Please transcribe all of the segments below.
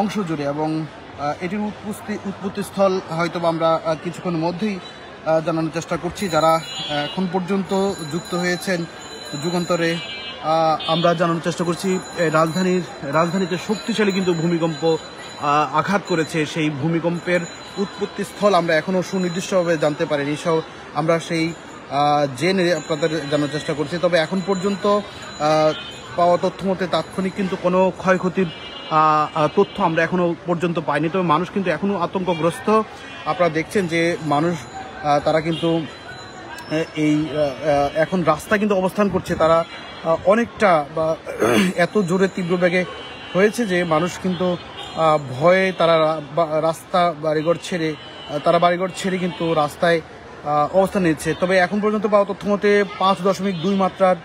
অংশ জুড়ে, এবং এটির উৎপত্তিস্থল হয়তো আমরা কিছুক্ষণের মধ্যেই জানানোর চেষ্টা করছি। যারা এখন পর্যন্ত যুক্ত হয়েছেন যুগান্তরে, আমরা জানানোর চেষ্টা করছি রাজধানীতে শক্তিশালী কিন্তু ভূমিকম্প আঘাত করেছে। সেই ভূমিকম্পের উৎপত্তিস্থল আমরা এখনও সুনির্দিষ্টভাবে জানতে পারিনি, সব আমরা সেই জেনে আপনাদের জানার চেষ্টা করছি। তবে এখন পর্যন্ত পাওয়া তথ্য মতে তাৎক্ষণিক কিন্তু কোনো ক্ষয়ক্ষতির তথ্য আমরা এখনও পর্যন্ত পাইনি। তবে মানুষ কিন্তু এখনও আতঙ্কগ্রস্ত। আপনারা দেখছেন যে মানুষ তারা কিন্তু এই এখন রাস্তা কিন্তু অবস্থান করছে। তারা অনেকটা বা এত জোরে তীব্র বেগে হয়েছে যে মানুষ কিন্তু ভয়ে তারা রাস্তা বাড়িঘর ছেড়ে কিন্তু রাস্তায় অবস্থান নিচ্ছে। তবে এখন পর্যন্ত পাওয়া তথ্য মতে 5.2 মাত্রার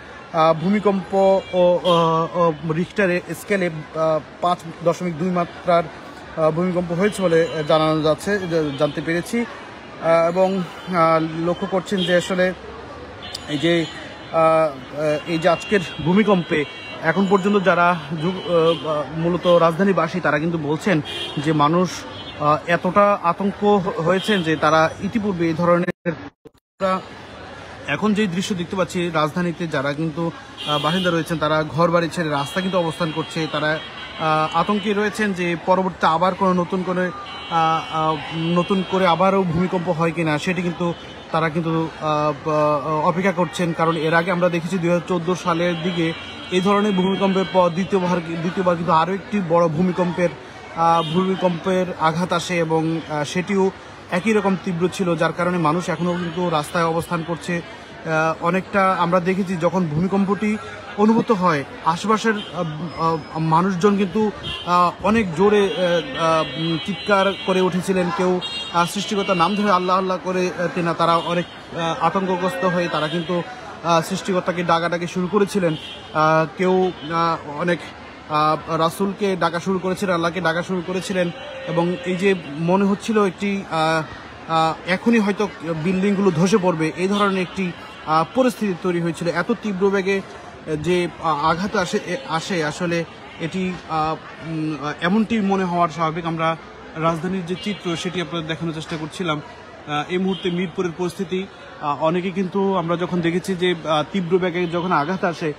ভূমিকম্প ও রিখটার স্কেলে 5.2 মাত্রার ভূমিকম্প হয়েছে বলে জানতে পেরেছি। এবং লক্ষ্য করছেন যে আসলে এই যে আজকের ভূমিকম্পে এখন পর্যন্ত যারা মূলত রাজধানীবাসী তারা কিন্তু বলছেন যে মানুষ এতটা আতঙ্ক হয়েছেন যে তারা ইতিপূর্বে এই ধরনের এখন যে দৃশ্য দেখতে পাচ্ছি রাজধানীতে যারা কিন্তু বাসিন্দা রয়েছেন তারা ঘর বাড়ি ছেড়ে রাস্তা কিন্তু অবস্থান করছে। তারা আতঙ্কে রয়েছেন যে পরবর্তীতে আবার কোনো নতুন করে আবারও ভূমিকম্প হয় কিনা সেটি কিন্তু তারা কিন্তু অপেক্ষা করছেন। কারণ এর আগে আমরা দেখেছি 2014 সালের দিকে এই ধরনের ভূমিকম্পের পর দ্বিতীয়বার কিন্তু আরও একটি বড় ভূমিকম্পের আঘাত আসে, এবং সেটিও একই রকম তীব্র ছিল, যার কারণে মানুষ এখনও কিন্তু রাস্তায় অবস্থান করছে। অনেকটা আমরা দেখেছি যখন ভূমিকম্পটি অনুভূত হয় আশেপাশের মানুষজন কিন্তু অনেক জোরে চিৎকার করে উঠেছিলেন। কেউ সৃষ্টিকর্তার নাম ধরে আল্লাহ আল্লাহ করে তারা অনেক আতঙ্কগ্রস্ত হয়ে তারা কিন্তু সৃষ্টিকর্তাকে ডাকাডাকি শুরু করেছিলেন। কেউ অনেক রাসূলকে ডাকা শুরু করেছিলেন, আল্লাহকে ডাকা শুরু করেছিলেন। এবং এই যে মনে হচ্ছিল একটি এখনই হয়তো বিল্ডিংগুলো ধসে পড়বে, এই ধরনের একটি পরিস্থিতি তৈরি হয়েছিল। এত তীব্র বেগে যে আঘাত আসে আসলে এটি এমনটি মনে হওয়ার স্বাভাবিক। আমরা রাজধানীর যে চিত্র সেটি আপনাদের দেখানোর চেষ্টা করছিলাম। এই মুহূর্তে মিরপুরের পরিস্থিতি অনেকে কিন্তু আমরা যখন দেখেছি যে তীব্র বেগে যখন আঘাত আসে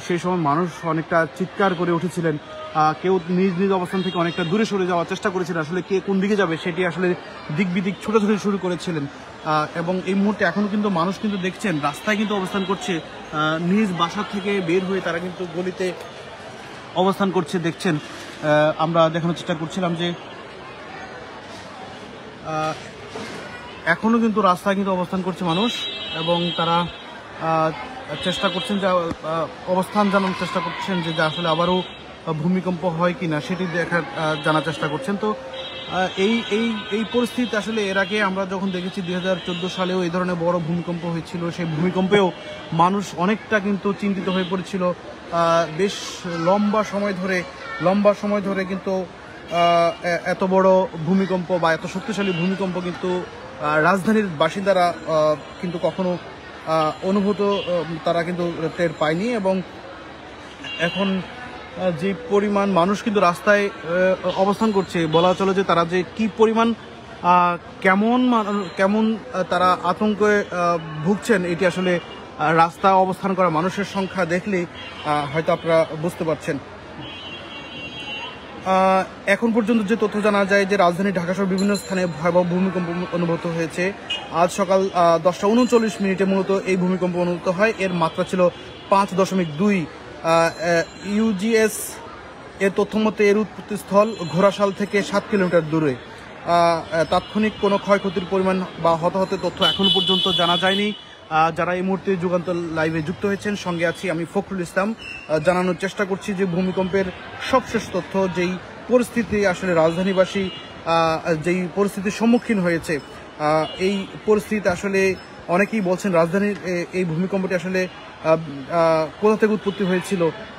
সেই সময় মানুষ অনেকটা চিৎকার করে উঠেছিলেন। কেউ নিজ নিজ অবস্থান থেকে অনেকটা দূরে সরে যাওয়ার চেষ্টা করেছিলেন, আসলে কে কোন দিকে যাবে সেটি আসলে দিক বিদিক ছোটাছুটি শুরু করেছিলেন। এবং এই মুহূর্তে এখনও কিন্তু মানুষ কিন্তু দেখছেন রাস্তায় কিন্তু অবস্থান করছে, নিজ বাসা থেকে বের হয়ে তারা কিন্তু গলিতে অবস্থান করছে। দেখছেন আমরা দেখানোর চেষ্টা করছিলাম যে এখনও কিন্তু রাস্তায় কিন্তু অবস্থান করছে মানুষ, এবং তারা চেষ্টা করছেন যে অবস্থান জানার চেষ্টা করছেন যে আসলে আবারও ভূমিকম্প হয় কিনা সেটি জানার চেষ্টা করছেন। তো এই পরিস্থিতি আসলে এর আগে আমরা যখন দেখেছি 2014 সালেও এই ধরনের বড় ভূমিকম্প হয়েছিল, সেই ভূমিকম্পেও মানুষ অনেকটা কিন্তু চিন্তিত হয়ে পড়েছিল। বেশ লম্বা সময় ধরে কিন্তু এত বড় ভূমিকম্প বা এত শক্তিশালী ভূমিকম্প কিন্তু রাজধানীর বাসিন্দারা কিন্তু কখনো তারা কিন্তু টের পায়নি। এবং এখন যে পরিমাণ মানুষ কিন্তু রাস্তায় অবস্থান করছে, বলা চলে যে তারা যে কি পরিমাণ কেমন তারা আতঙ্কে ভুগছেন এটি আসলে রাস্তা অবস্থান করা মানুষের সংখ্যা দেখলেই হয়তো আপনারা বুঝতে পারছেন। এখন পর্যন্ত যে তথ্য জানা যায় যে রাজধানী ঢাকাসহ বিভিন্ন স্থানে ভয়াবহ ভূমিকম্প অনুভূত হয়েছে। আজ সকাল 10:39 মূলত এই ভূমিকম্প অনুভূত হয়। এর মাত্রা ছিল 5.2। ইউজিএস এর তথ্য মতে এর উৎপত্তিস্থল ঘোড়াশাল থেকে 7 কিলোমিটার দূরে। তাৎক্ষণিক কোনো ক্ষয়ক্ষতির পরিমাণ বা হতাহতের তথ্য এখনো পর্যন্ত জানা যায়নি। যারা এই মুহূর্তে যুগান্তর লাইভে যুক্ত হয়েছেন, সঙ্গে আছি আমি ফখরুল ইসলাম। জানানোর চেষ্টা করছি যে ভূমিকম্পের সবশেষ তথ্য, যেই পরিস্থিতি আসলে রাজধানীবাসী যেই পরিস্থিতির সম্মুখীন হয়েছে, এই পরিস্থিতি আসলে অনেকেই বলছেন রাজধানীর এই ভূমিকম্পটি আসলে কোথা থেকে উৎপত্তি হয়েছিল।